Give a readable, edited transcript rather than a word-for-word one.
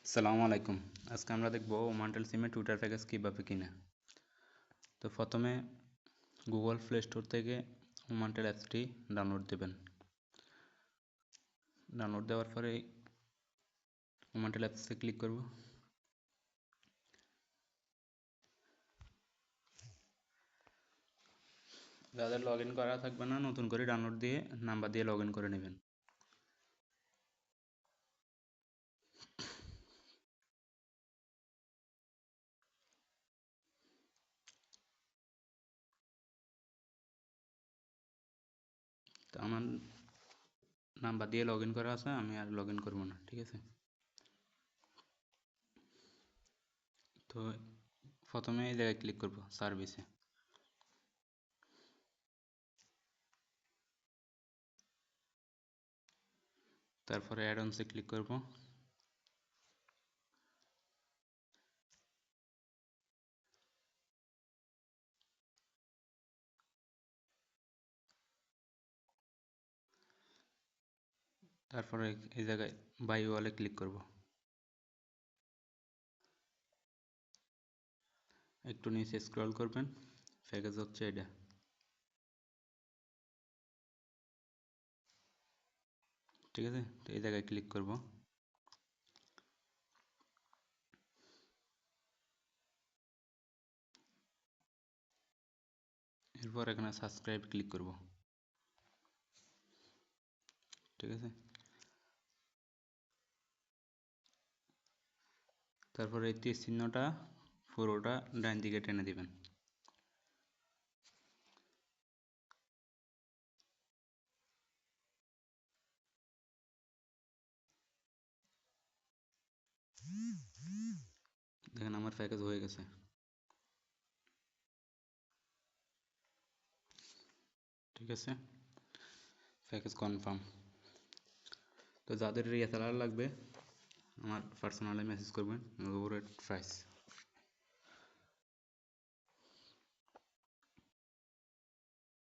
আসসালামু আলাইকুম। আজকে আমরা দেখব ওমান্টেল সিমে টুইটার প্যাকেজ কীভাবে কিনে। তো প্রথমে গুগল প্লে স্টোর থেকে ওমান্টেল অ্যাপসটি ডাউনলোড দেবেন। ডাউনলোড দেওয়ার পরে ওমান্টেল অ্যাপসে ক্লিক করব। যাদের লগ ইন করা থাকবে না, নতুন করে ডাউনলোড দিয়ে নাম্বার দিয়ে লগ ইন করে নেবেন। তো আমার নাম্বার দিয়ে লগ ইন করা আছে, আমি আর লগ ইন করবো না, ঠিক আছে। তো প্রথমে এই জায়গায় ক্লিক করব সার্ভিসে। তারপরে অ্যাড অনসে ক্লিক করব। তারপরে এই জায়গায় বাই ওয়ালে ক্লিক করব। একটু নিচে স্ক্রল করবেন, প্যাকেজ হচ্ছে এটা। ঠিক আছে, তো এই জায়গায় ক্লিক করব। এরপর এখানে সাবস্ক্রাইব ক্লিক করব। ঠিক আছে, তারপরে এই তীর চিহ্নটা পুরোটা ডান দিকে টেনে দিবেন। দেখেন আমার প্যাকেজ হয়ে গেছে। ঠিক আছে, প্যাকেজ কনফার্ম। তো যাদের রিএসএলআর লাগবে আমার পার্সোনালি মেসেজ করবেন, লোরেট প্রাইস।